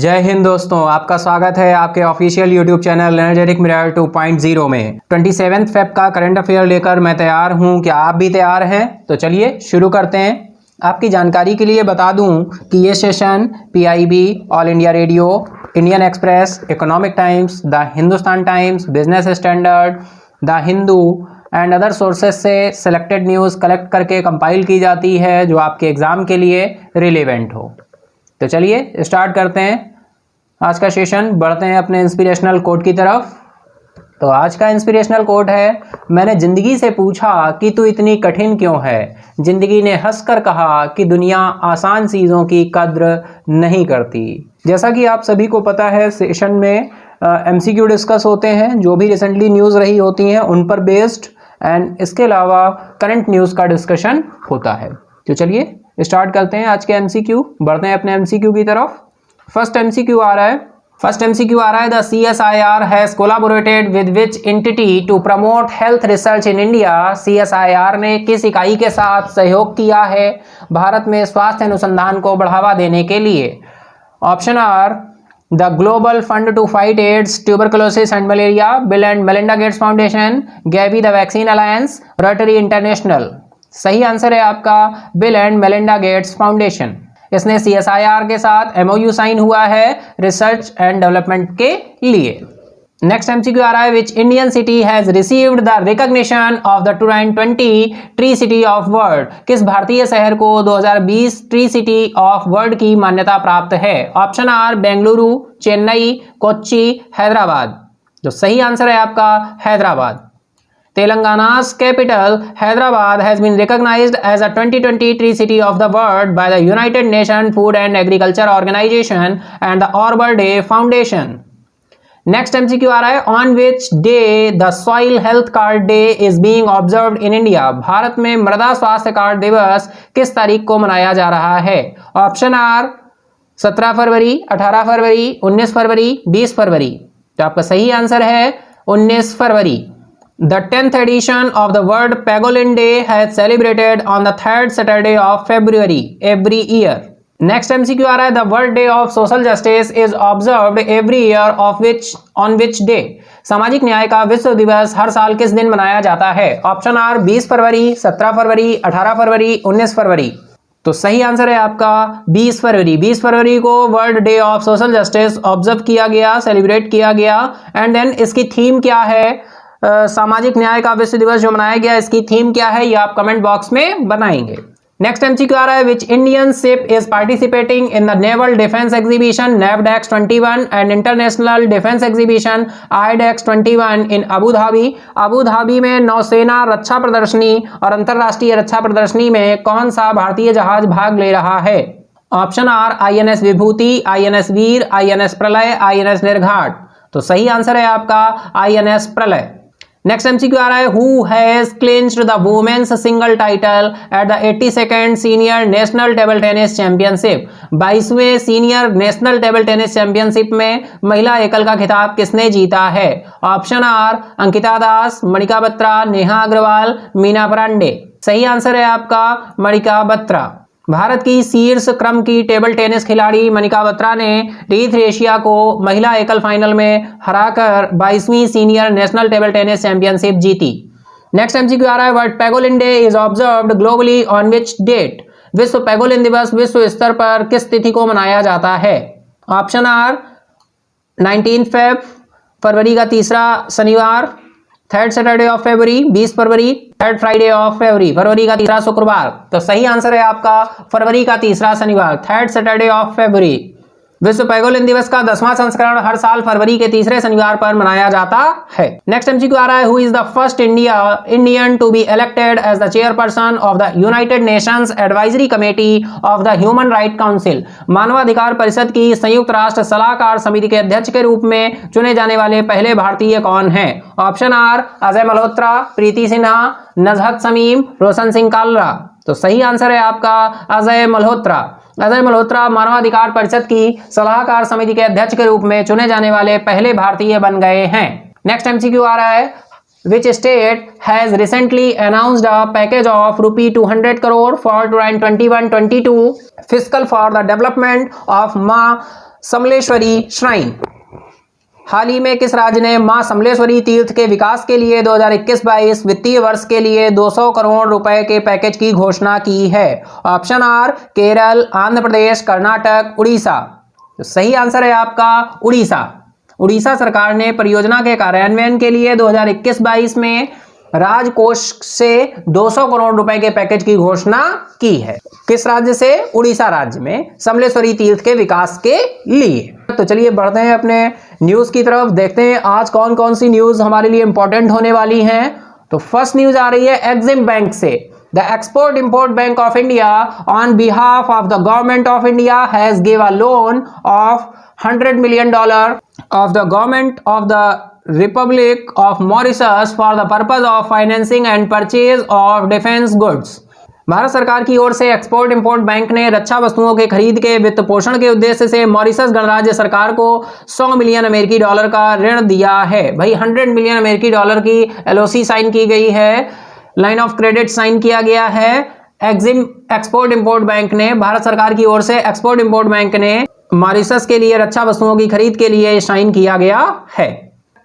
जय हिंद दोस्तों, आपका स्वागत है आपके official YouTube channel energetic mirror 2.0 में। 27 फेब का करंट अफेयर लेकर मैं तैयार हूं। क्या आप भी तैयार हैं? तो चलिए शुरू करते हैं। आपकी जानकारी के लिए बता दूं कि ये session PIB, all India radio, Indian express, economic times, the Hindustan times, business standard, the Hindu and other sources से सिलेक्टेड न्यूज़ कलेक्ट करके कंपाइल की जाती है जो आपके एग्ज़ाम के लिए रिलेवेंट हो। तो चलिए स्टार्ट करते हैं आज का सेशन। बढ़ते हैं अपने इंस्पिरेशनल कोट की तरफ। तो आज का इंस्पिरेशनल कोट है, मैंने ज़िंदगी से पूछा कि तू इतनी कठिन क्यों है। ज़िंदगी ने हंसकर कहा कि दुनिया आसान चीज़ों की कद्र नहीं करती। जैसा कि आप सभी को पता है, सेशन में MCQ डिस्कस होते हैं, जो भी रिसेंटली न्यूज़ रही होती हैं उन पर बेस्ड, एंड इसके अलावा करंट न्यूज़ का डिस्कशन होता है। तो चलिए स्टार्ट करते हैं आज के MCQ। बढ़ते हैं अपने MCQ की तरफ। फर्स्ट MCQ आ रहा है, the CSIR has collaborated with which entity to promote health research in India. CSIR ने किस इकाई के साथ सहयोग किया है भारत में स्वास्थ्य अनुसंधान को बढ़ावा देने के लिए? Option are the Global Fund to Fight AIDS, tuberculosis and malaria, Bill and Melinda Gates Foundation, Gavi the Vaccine Alliance, Rotary International. सही आंसर है आपका Bill and Melinda Gates Foundation. इसने CSIR के साथ MOU साइन हुआ है research and development के लिए। नेक्स्ट MCQ आ रहा है, which Indian city has received the recognition of the 2020 tree city of world. किस भारतीय शहर को 2020 ट्री सिटी ऑफ वर्ल्ड की मान्यता प्राप्त है? Option are Bengaluru, Chennai, Kochi, Hyderabad. जो सही आंसर है आपका Hyderabad. Telangana's capital, Hyderabad, has been recognized as a 2020 Tree City of the World by the United Nations Food and Agriculture Organization and the Arbor Day Foundation. Next MCQ आ रहा है, on which day the Soil Health Card Day is being observed in India. Bharat में मृदा स्वास्थ्य card दिवस किस तारीख को मनाया जा रहा है? ऑप्शन आर 17 फरवरी, 18 फरवरी, 19 फरवरी, 20 फरवरी। तो आपका सही आंसर है 19 फरवरी। The 10th edition of the World Pangolin Day has celebrated on the 3rd Saturday of February every year. Next MCQ आ रहा है, the World Day of Social Justice is observed every year on which day. सामाजिक न्याय का विश्व दिवस हर साल किस दिन मनाया जाता है? ऑप्शन आर 20 फरवरी, 17 फरवरी, 18 फरवरी, 19 फरवरी। तो सही आंसर है आपका 20 फरवरी। 20 फरवरी को world day of social justice observe किया गया, सेलिब्रेट किया गया। एंड देन इसकी थीम क्या है? सामाजिक न्याय का विश्व दिवस जो मनाया गया, इसकी थीम क्या है ये आप कमेंट बॉक्स में बनाएंगे। नेक्स्ट MCQ आ रहा है, which Indian ship is participating in the naval defence exhibition NAVDEX 21 and international defence exhibition IDEX 21 in Abu Dhabi. Abu Dhabi में नौसेना रक्षा प्रदर्शनी और अंतरराष्ट्रीय रक्षा प्रदर्शनी में कौन सा भारतीय जहाज भाग ले रहा है? Option are INS Vibhuti, INS Veer, INS Pralay, INS Nirghat. तो सही आंसर है आपका INS प्रलय। नेक्स्ट MCQ आ रहा है, who has clinched the women's single title at the 82nd senior national table tennis championship. 22वें senior national table tennis championship में महिला एकल का खिताब किसने जीता है? Option are Ankita Das, Manika Batra, Neha Agarwal, Meena Pandey. सही आंसर है आपका मणिका बत्रा। भारत की शीर्ष क्रम की टेबल टेनिस खिलाड़ी मणिका बत्रा ने रीथ एशिया को महिला एकल फाइनल में हराकर 22वीं senior national table tennis championship जीती। नेक्स्ट MCQ आ रहा है, world pangolin day is observed globally on which date. विश्व पैगोलिन दिवस विश्व स्तर पर किस तिथि को मनाया जाता है? ऑप्शन आर 19 फेब, फरवरी का तीसरा शनिवार, 3rd Saturday of February 20 February, 3rd Friday of February, फरवरी का तीसरा शुक्रवार। तो सही आंसर है आपका फरवरी का तीसरा शनिवार, 3rd सैटरडे ऑफ फरवरी। विश्व पैगोलिन दिवस का 10वां संस्करण हर साल फरवरी के तीसरे शनिवार पर मनाया जाता है। नेक्स्ट MCQ आ रहा है, who is the first Indian to be elected as the chairperson of the United Nations Advisory Committee of the Human Right Council. मानवाधिकार परिषद की संयुक्त राष्ट्र सलाहकार समिति के अध्यक्ष के रूप में चुने जाने वाले पहले भारतीय कौन हैं? ऑप्शन आर अजय मल्होत्रा, प्रीति सिन्हा, नजहत शमीम, रोशन सिंह कालरा। तो सही आंसर है आपका अजय मल्होत्रा। अजय मल्होत्रा मानवाधिकार परिषद की सलाहकार समिति के अध्यक्ष के रूप में चुने जाने वाले पहले भारतीय बन गए हैं। नेक्स्ट MCQ आ रहा है, which state has recently announced a package of ₹200 crore for 2021-22 fiscal for the development of Samaleswari shrine. हाल ही में किस राज्य ने मां समलेश्वरी तीर्थ के विकास के लिए 2021-22 वित्तीय वर्ष के लिए 200 करोड़ रुपए के पैकेज की घोषणा की है? Option are Kerala, Andhra Pradesh, Karnataka, Orissa. तो सही आंसर है आपका उड़ीसा। उड़ीसा सरकार ने परियोजना के कार्यान्वयन के लिए 2021-22 में राजकोष से 200 करोड़ रुपए के पैकेज की घोषणा की है। किस राज्य से? उड़ीसा राज्य में समलेश्वरी तीर्थ के विकास के लिए। तो चलिए बढ़ते हैं अपने न्यूज की तरफ, देखते हैं आज कौन कौन सी न्यूज हमारे लिए इंपॉर्टेंट होने वाली हैं। तो फर्स्ट न्यूज आ रही है एक्सिम बैंक से। The Export-Import Bank of India, on behalf of the Government of India, has given a loan of $100 million of the Government of the Republic of Mauritius for the purpose of financing and purchase of defense goods. Bharat सरकार की ओर से export import bank ने रक्षा वस्तुओं के खरीद के वित्त पोषण के उद्देश्य से मॉरिशस गणराज्य सरकार को 100 मिलियन अमेरिकी डॉलर का ऋण दिया है। भाई 100 मिलियन अमेरिकी डॉलर की LOC साइन की गई है, लाइन ऑफ क्रेडिट साइन किया गया है। एक्सिम एक्सपोर्ट इंपोर्ट बैंक ने, भारत सरकार की ओर से एक्सपोर्ट इंपोर्ट बैंक ने मॉरिशस के लिए रक्षा वस्तुओं की खरीद के लिए साइन किया गया है।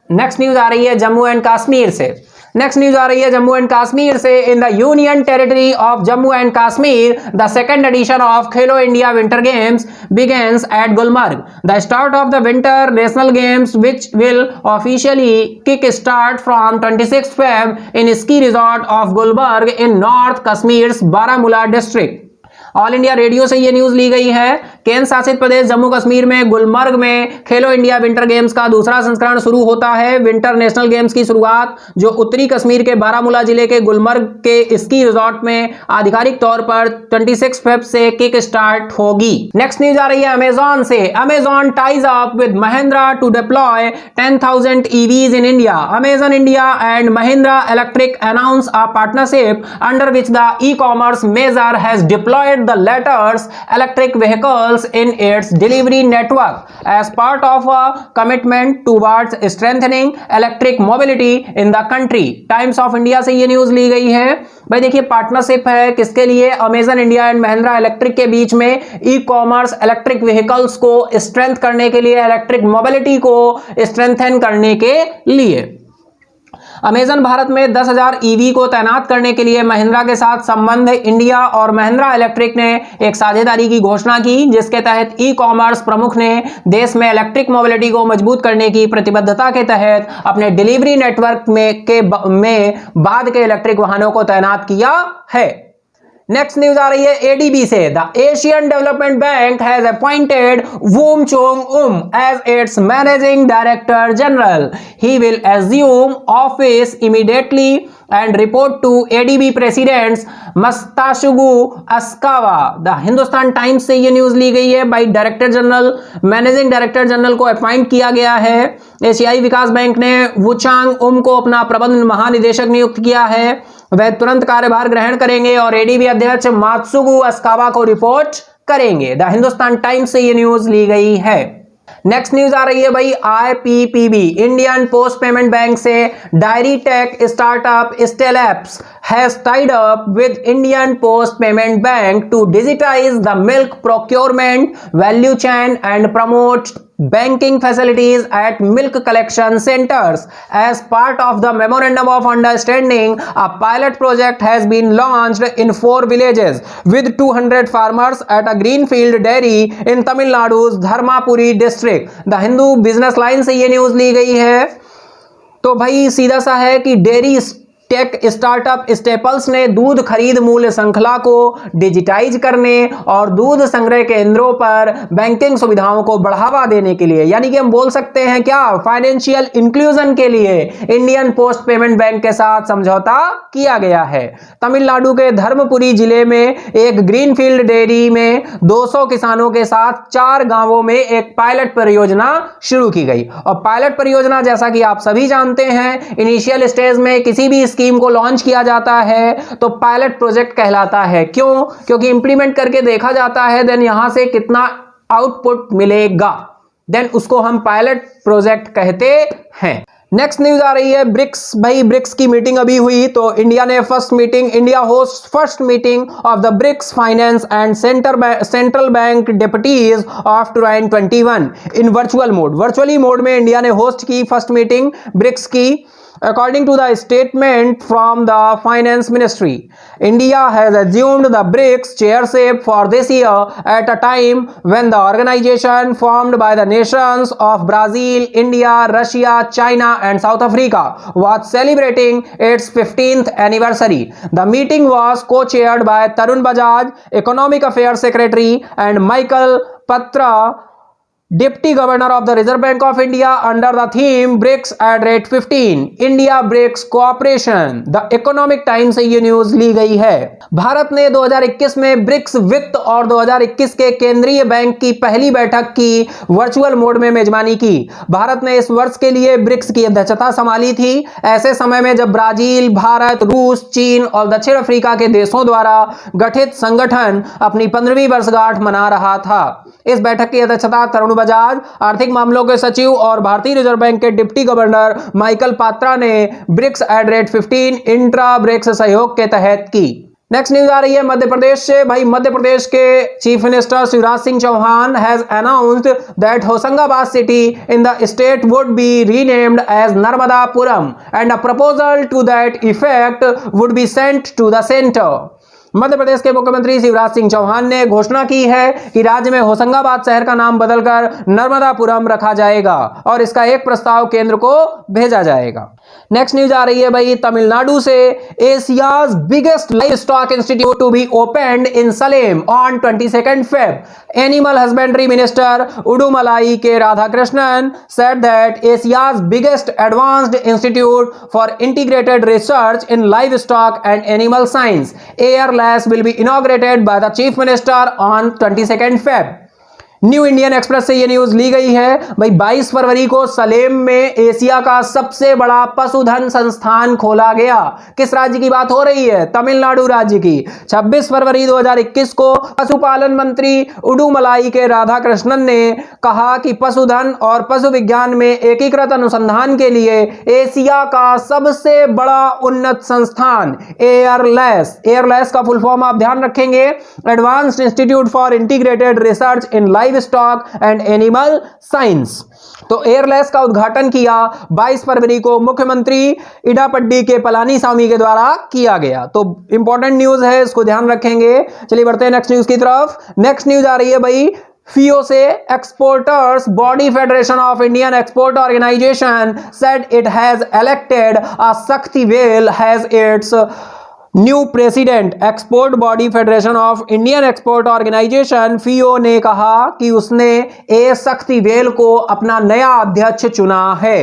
नेक्स्ट न्यूज आ रही है जम्मू एंड कश्मीर से। नेक्स्ट न्यूज आ रही है जम्मू एंड कश्मीर से। In the union territory of Jammu and Kashmir the second edition of Khelo India winter games begins at Gulmarg. The start of the winter national games, which will officially kick start from 26 Feb in ski resort of Gulmarg in North Kashmir's Baramulla district. All India radio से ये news ली गई है। केंद्र शासित प्रदेश जम्मू कश्मीर में गुलमर्ग में खेलो India winter games का दूसरा संस्करण शुरू होता है। विंटर नेशनल गेम्स की शुरुआत जो उत्तरी कश्मीर के बारामूला जिले के गुलमर्ग के स्की रिजॉर्ट में आधिकारिक तौर पर 26 फेब से किक स्टार्ट होगी। नेक्स्ट न्यूज आ रही है अमेजॉन से। Amazon ties up with Mahindra to deploy 10,000 EVs in India. Amazon India and Mahindra Electric announce a partnership under which the e-commerce major has deployed the latter's electric vehicles in its delivery network as part of a commitment towards strengthening electric mobility in the country. Times of India से ये news ली गई है। भाई देखिए partnership है किसके लिए? Amazon India and Mahindra electric के बीच में ई कॉमर्स इलेक्ट्रिक व्हीकल्स को स्ट्रेंथ करने के लिए, इलेक्ट्रिक मोबिलिटी को स्ट्रेंथन करने के लिए। अमेजन भारत में 10,000 EV को तैनात करने के लिए महिंद्रा के साथ संबंध इंडिया और महिंद्रा इलेक्ट्रिक ने एक साझेदारी की घोषणा की, जिसके तहत ई कॉमर्स प्रमुख ने देश में इलेक्ट्रिक मोबिलिटी को मजबूत करने की प्रतिबद्धता के तहत अपने डिलीवरी नेटवर्क में बाद के इलेक्ट्रिक वाहनों को तैनात किया है। नेक्स्ट न्यूज आ रही है ADB से। The Asian development bank has appointed Woochong Um as its managing director general. He will assume office immediately and report to ADB president Masatsugu Asakawa. The Hindustan Times से ये news ली गई है। By director general, managing director general को appoint किया गया है। एशियाई विकास बैंक ने वुचांग उम को अपना प्रबंध महानिदेशक नियुक्त किया है। वह तुरंत कार्यभार ग्रहण करेंगे और ADB अध्यक्ष मात्सुगु अस्कावा को रिपोर्ट करेंगे। द हिंदुस्तान टाइम्स से ये न्यूज ली गई है। नेक्स्ट न्यूज आ रही है भाई IPPB Indian post payment bank से। Dairy tech startup Stellapps has tied up with Indian post payment bank to digitise the milk procurement value chain and promote banking facilities at milk collection centers. As part of the memorandum of understanding, a pilot project has been launched in 4 villages with 200 farmers at a greenfield dairy in Tamil Nadu's Dharmapuri district. The Hindu business line से ये news ली गई है। तो भाई सीधा सा है कि डेयरी टेक स्टार्टअप स्टेपल्स ने दूध खरीद मूल्य श्रृंखला को डिजिटाइज करने और दूध संग्रह केंद्रों पर बैंकिंग सुविधाओं को बढ़ावा देने के लिए, यानी कि हम बोल सकते हैं क्या, फाइनेंशियल इंक्लूजन के लिए इंडियन पोस्ट पेमेंट बैंक के साथ समझौता किया गया है। तमिलनाडु के धर्मपुरी जिले में एक ग्रीनफील्ड डेयरी में 200 किसानों के साथ 4 गांवों में एक पायलट परियोजना शुरू की गई। और पायलट परियोजना जैसा कि आप सभी जानते हैं, इनिशियल स्टेज में किसी भी स्कीम को लॉन्च किया जाता है तो पायलट प्रोजेक्ट कहलाता है। क्यों? क्योंकि इंप्लीमेंट करके देखा जाता है, देन यहां से कितना आउटपुट मिलेगा, देन उसको हम पायलट प्रोजेक्ट कहते हैं। नेक्स्ट न्यूज आ रही है ब्रिक्स। भाई ब्रिक्स की मीटिंग अभी हुई, तो इंडिया ने India host first meeting of the BRICS finance and central bank deputies of 2021 in virtually mode में इंडिया ने होस्ट की फर्स्ट मीटिंग ब्रिक्स की। According to the statement from the Finance Ministry, India has assumed the BRICS chairship for this year at a time when the organization formed by the nations of Brazil, India, Russia, China and South Africa was celebrating its 15th anniversary. The meeting was co-chaired by Tarun Bajaj, Economic Affairs Secretary, and Michael Patra, Deputy Governor of the Reserve Bank of India, under the theme BRICS at rate 15 India BRICS Cooperation. The Economic Times से ये news ली गई है। भारत ने 2021 में BRICS वित्त और 2021 के केंद्रीय बैंक की पहली बैठक की वर्चुअल मोड में मेजबानी की। भारत ने इस वर्ष के लिए ब्रिक्स की अध्यक्षता संभाली थी, ऐसे समय में जब ब्राजील, भारत, रूस, चीन और दक्षिण अफ्रीका के देशों द्वारा गठित संगठन अपनी 15वीं वर्षगांठ मना रहा था। इस बैठक की अध्यक्षता तरुण बजाज, आर्थिक मामलों के सचिव और भारतीय रिजर्व बैंक के डिप्टी गवर्नर माइकल पात्रा ने BRICS at rate 15 intra BRICS सहयोग के तहत की। नेक्स्ट न्यूज आ रही है मध्य प्रदेश से। भाई मध्य प्रदेश के chief minister Shivraj Singh Chouhan has announced that Hoshangabad city in the state would be renamed as Narmadapuram and a proposal to that effect would be sent to the centre. Madhya Pradesh के मुख्यमंत्री शिवराज सिंह चौहान ने घोषणा की है कि राज्य में होशंगाबाद शहर का नाम बदलकर नर्मदापुरम रखा जाएगा और इसका एक प्रस्ताव केंद्र को भेजा जाएगा। नेक्स्ट न्यूज आ रही है भाई तमिलनाडु से। Asia's biggest livestock institute to be opened in Salem on 22 Feb। Animal husbandry minister Udumalai K Radhakrishnan said that Asia's biggest advanced institute for integrated research in livestock and animal science, AIRLAS, will be inaugurated by the Chief Minister on 22 Feb। New Indian express से ये news ली गई है। भाई 22 फरवरी को सलेम में Asia का सबसे बड़ा पशुधन संस्थान खोला गया। किस राज्य की बात हो रही है? तमिलनाडु राज्य की। 26 फरवरी 2021 को पशुपालन मंत्री उडुमलाई के राधाकृष्णन ने कहा कि पशुधन और पशु विज्ञान में एकीकृत अनुसंधान के लिए एशिया का सबसे बड़ा उन्नत संस्थान एयरलैस का फुल फॉर्म आप ध्यान रखेंगे, advanced institute for integrated research in live stock and animal science. तो एयरलैस का उद्घाटन किया 22 फरवरी को मुख्यमंत्री इडापड्डी के पलानीसामी के द्वारा किया गया। तो इंपॉर्टेंट न्यूज है, इसको ध्यान रखेंगे। चलिए बढ़ते हैं नेक्स्ट न्यूज की तरफ। नेक्स्ट न्यूज आ रही है भाई FIO से। Exporters body Federation of Indian Export Organisation said it has elected A Sakthivel has its new president. Export body Federation of Indian Export Organisation FIO ने कहा कि उसने ए शक्तिवेल को अपना नया अध्यक्ष चुना है।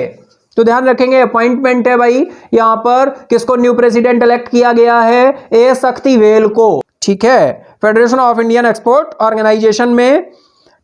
तो ध्यान रखेंगे अपॉइंटमेंट है भाई, यहां पर किसको न्यू प्रेसिडेंट इलेक्ट किया गया है? ए शक्तिवेल को। ठीक है, Federation of Indian Export Organisation में।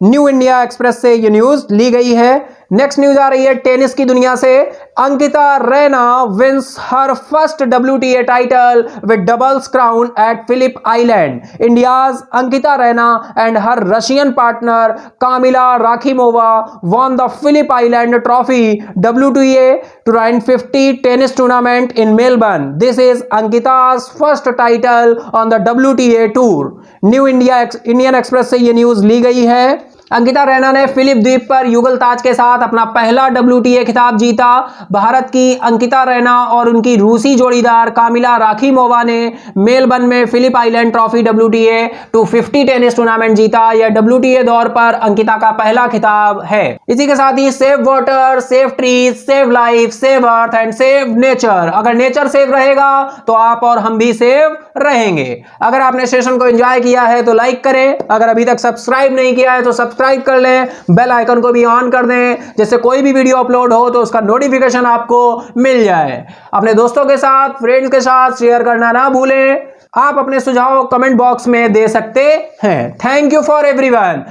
न्यू इंडिया एक्सप्रेस से ये न्यूज ली गई है। नेक्स्ट न्यूज आ रही है टेनिस की दुनिया से। Ankita Raina wins her first WTA title with doubles crown at Phillip Island. India's Ankita Raina and her Russian partner Kamilla Rakhimova won the Phillip Island Trophy WTA 250 tennis tournament in Melbourne. This is Ankita's first title on the WTA tour. New Indian express से ये news ली गई है। अंकिता रैना ने Philip द्वीप पर युगल ताज के साथ अपना पहला WTA खिताब जीता। भारत की अंकिता रैना और उनकी रूसी जोड़ीदार कामिला राखिमोवा ने मेलबर्न में Phillip Island Trophy WTA 250 tennis tournament जीता। यह WTA दौर पर अंकिता का पहला खिताब है। इसी के साथ ही save water, save trees, save life, save earth and save nature. अगर नेचर सेव रहेगा तो आप और हम भी सेव रहेंगे। अगर आपने सेशन को एंजॉय किया है तो लाइक करें, अगर अभी तक सब्सक्राइब नहीं किया है तो सब्सक्राइब कर लें, बेल आइकन को भी ऑन कर दें, जिससे कोई भी वीडियो अपलोड हो तो उसका नोटिफिकेशन आपको मिल जाए। अपने दोस्तों के साथ, फ्रेंड्स के साथ शेयर करना ना भूलें। आप अपने सुझाव कमेंट बॉक्स में दे सकते हैं। Thank you for everyone.